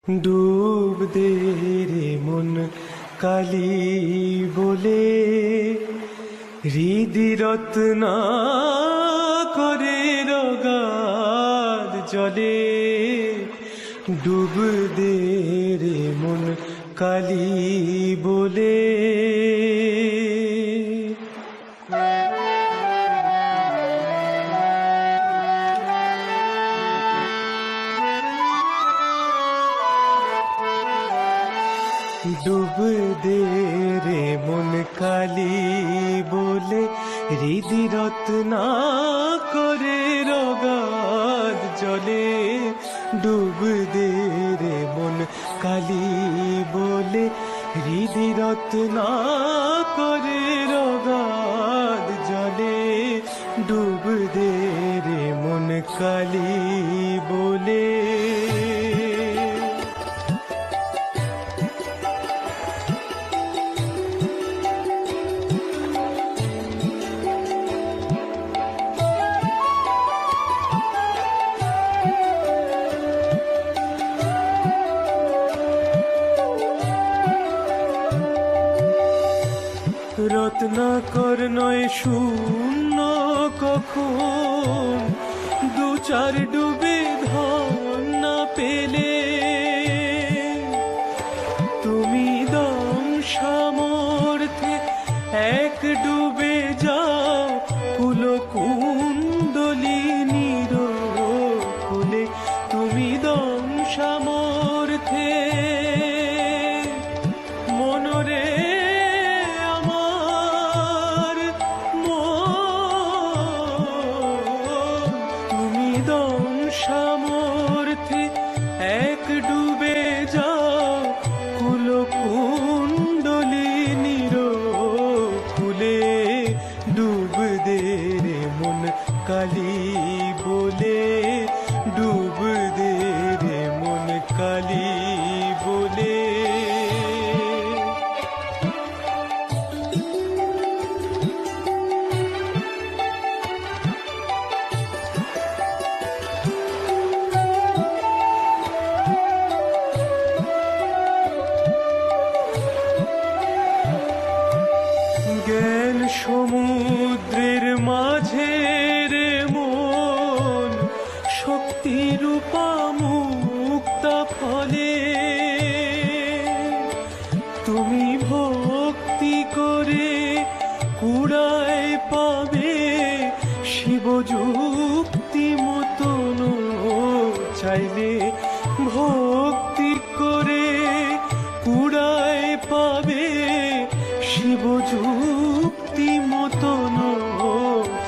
ডুব দে রে মন কালি বলে, হৃদি রত্না করে রগাদ জলে। ডুব দে রে মন কালি বলে। ডুব দে রে মন কালি বলে, হৃদি রত্না করে রগাদ জলে। ডুব দে রে মন কালি বলে, হৃদি রত্না করে রগাদ জলে। ডুব দে রে মন কালি বলে। রত্নাকর নয় শূন্য কখন, দু চার ডুবে ধন না পেলে। তুমি দম সামর্থ্যে এক ডুবে যাও, কুলকুণ্ডলী নিরকুলে। তুমি দম সামর্থ্যে মনরে সামর্থ্যে এক ডুবে যাও, কুলকুণ্ডলী নিরকুলে। ডুব দে রে মন কালি বলে, ডুব দে রে মন কালি বলে। জ্ঞান সমুদ্রের মাঝে রে মন, শক্তি রূপা মুক্তা ফলে। তুমি ভক্তি করে কুড়ায় পাবে, শিবযুক্তি মতন চাইলে। ভক্তি করে কুড়ায় পাবে, শিবযুক্তি মতন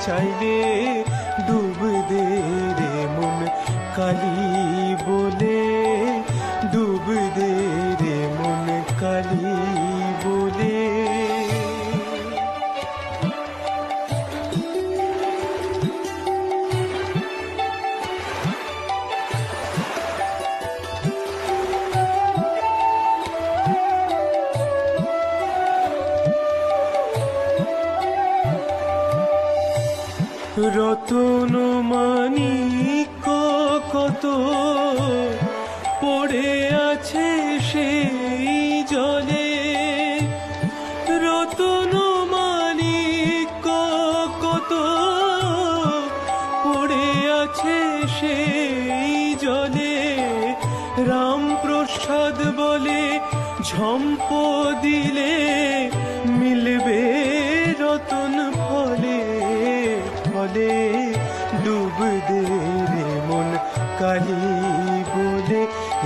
চাইলে। ডুব দে রে মন কালি বলে, ডুব দে রে মন কালি বলে। রতন মানিক কত পড়ে আছে সেই জলে। রতন মানিক কত পড়ে আছে সেই জলে। রামপ্রসাদ বলে ঝম্প দিলে, মিলবে রতন ফলে ফলে। ডুব দে রে মন কালি বলে,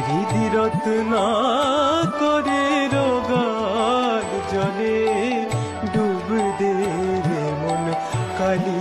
হৃদি রত্না করে রগাদ জলে। ডুব দে রে মন কালি